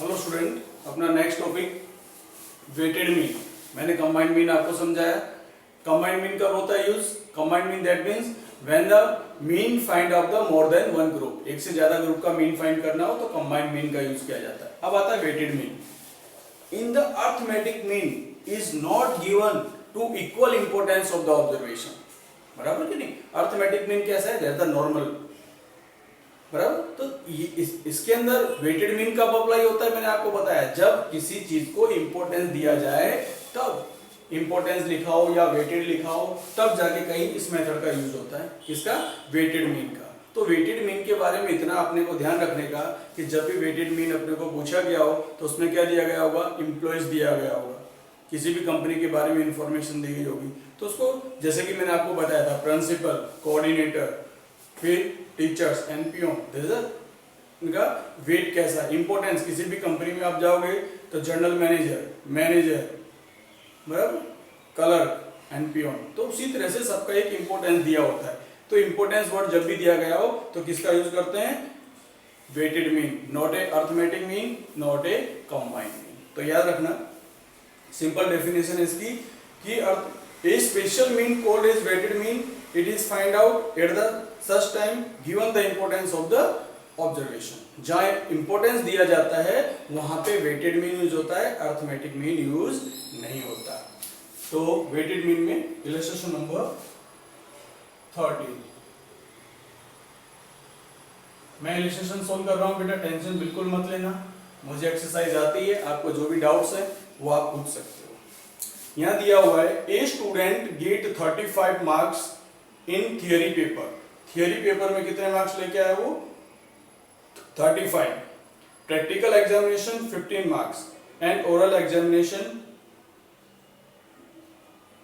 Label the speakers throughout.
Speaker 1: Hello student, अपना next topic weighted mean. मैंने combined mean आपको समझाया। कंबाइंड मीन कब होता है use? Combined mean that means when the mean find of the more than one group. एक से ज्यादा ग्रुप का मीन फाइंड करना हो तो कंबाइंड मीन का यूज किया जाता है। अब आता है weighted mean. In the arithmetic mean is not given to equal importance of the observation. बराबर कि नहीं? अरिथमेटिक मीन कैसा है? That the normal. बराबर। तो इसके अंदर वेटेड मीन कब अप्लाई होता है? मैंने आपको बताया, जब किसी चीज को इंपॉर्टेंस दिया जाए तब इंपॉर्टेंस लिखा हो या वेटेड लिखा हो तब जाके कहीं इस मेथड का यूज होता है। किसका? वेटेड मीन का। तो वेटेड मीन के बारे में इतना अपने को ध्यान रखने का कि जब भी वेटेड मीन अपने को पूछा गया हो तो उसमें क्या दिया गया होगा? एम्प्लॉयज दिया गया होगा। किसी भी कंपनी के बारे में इंफॉर्मेशन दी गई होगी तो उसको, जैसे कि मैंने आपको बताया था, प्रिंसिपल, कोऑर्डिनेटर, फिर टीचर्स, एनपीओ, इनका वेट कैसा, इंपॉर्टेंस। किसी भी कंपनी में आप जाओगे तो जनरल मैनेजर, बराबर, क्लर्क, एनपीओ, तो उसी तरह से सबका एक इंपॉर्टेंस दिया होता है। तो इंपॉर्टेंस वर्ड जब भी दिया गया हो तो किसका यूज करते हैं? Weighted mean. Not a arithmetic mean, not a combined mean. तो याद रखना, सिंपल डेफिनेशन इसकी कि a special mean called as weighted mean, it is find out at the such time given the importance of the observation. जहां importance दिया जाता है वहां पे वेटेड मीन यूज होता है, अरिथमेटिक मीन यूज नहीं होता। तो वेटेड मीन में इलस्ट्रेशन नंबर 13। मैं इलस्ट्रेशन सोल्व कर रहा हूं बेटा, टेंशन बिल्कुल मत लेना। मुझे एक्सरसाइज आती है, आपको जो भी डाउट्स है वो आप पूछ सकते हो। यहां दिया हुआ है a student gate 35 marks in theory paper. Theory paper में कितने मार्क्स लेके आया वो? 35। Practical examination 15 marks and oral examination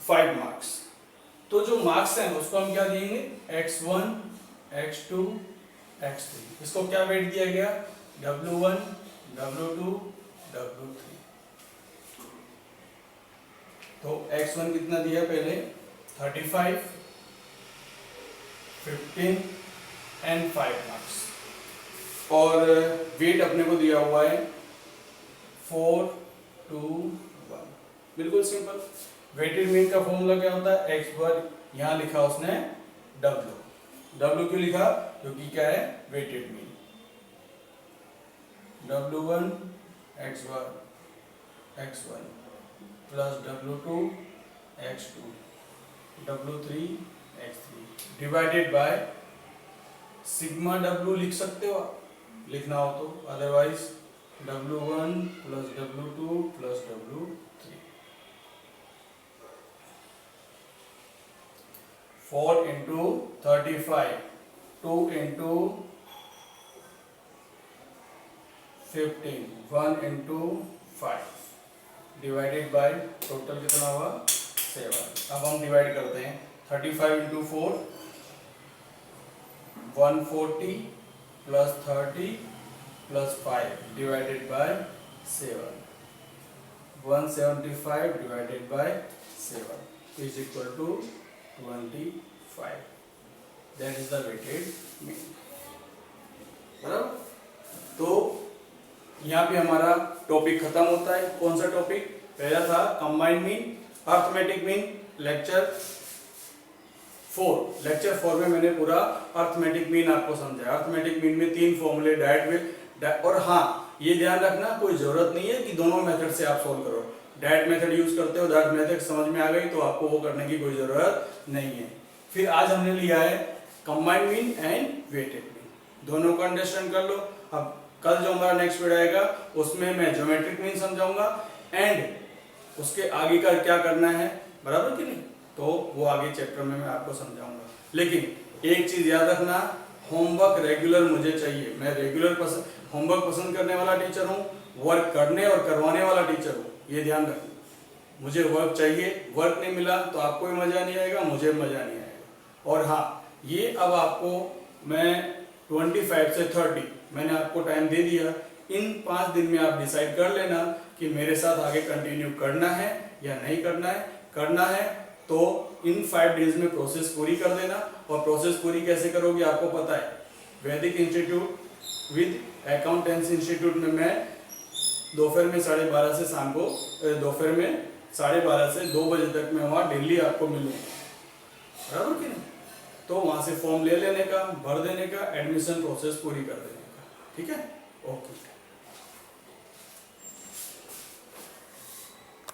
Speaker 1: 5 marks. तो जो मार्क्स हैं उसको हम क्या देंगे? x1, x2, x3। इसको क्या वेट दिया गया? w1, w2, w3। तो x1 कितना दिया पहले? 35, 15 एंड 5 मार्क्स। और वेट अपने को दिया हुआ है 4, 2, 1। बिल्कुल सिंपल। वेटेड मीन का फॉर्मूला क्या होता है? x वर्ग, यहां लिखा उसने w क्यों लिखा? क्योंकि क्या है? Weighted mean. w1 x वर्ग x1 plus w2 x2 w3 x3 divided by sigma w लिख सकते हो आप, लिखना हो तो, otherwise w1 plus w2 plus w3। 4 into 35, 2 into 15, 1 into 5 divided by total कितना हुआ? 7। अब हम डिवाइड करते हैं। 35 into 4 140 plus 30 plus 5 divided by 7, 175 divided by 7 is equal to 25। That is the weighted mean. बराबर। तो यहाँ पे हमारा टॉपिक खत्म होता है। कौन सा टॉपिक? पहला था combined mean, arithmetic mean. Lecture 4 में मैंने पूरा अरिथमेटिक मीन आपको समझाया। अरिथमेटिक मीन में 3 फॉर्मूले, डायरेक्ट और हाँ, ये ध्यान रखना, कोई जरूरत नहीं है कि दोनों मेथड से आप सोल्व करो। डायरेक्ट मेथड यूज करते हो, डायरेक्ट मेथड समझ में आ गई तो आपको वो करने की कोई जरूरत नहीं है। फिर आज हमने लिया है combined mean and weighted mean, दोनों को अंडरस्टैंड कर लो। अब कल जो हमारा नेक्स्ट वीडियो आएगा उसमें मैं ज्योमेट्रिक मीन समझाऊंगा एंड उसके आगे का क्या करना है, बराबर कि नहीं? तो वो आगे चैप्टर में मैं आपको समझाऊंगा। लेकिन एक चीज याद रखना, होमवर्क रेगुलर मुझे चाहिए। मैं रेगुलर होमवर्क पसंद करने वाला टीचर हूँ, वर्क करने और करवाने वाला टीचर हूँ, ये ध्यान रखना। मुझे वर्क चाहिए, वर्क नहीं मिला तो आपको भी मजा नहीं आएगा, मुझे मजा नहीं आएगा। और हाँ, ये अब आपको मैं 25 से 30 मैंने आपको टाइम दे दिया। इन 5 दिन में आप डिसाइड कर लेना कि मेरे साथ आगे कंटिन्यू करना है या नहीं करना है। करना है तो इन 5 डेज में प्रोसेस पूरी कर देना। और प्रोसेस पूरी कैसे करोगे आपको पता है, वैदिक इंस्टीट्यूट विद अकाउंटेंसी इंस्टीट्यूट में मैं दोपहर में 12:30 से शाम को दोपहर में 12:30 से 2 बजे तक मैं वहाँ डेली आपको मिलूंगा, बराबर कि नहीं। तो वहाँ से फॉर्म ले लेने का, भर देने का, एडमिशन प्रोसेस पूरी कर देने का, ठीक है। ओके।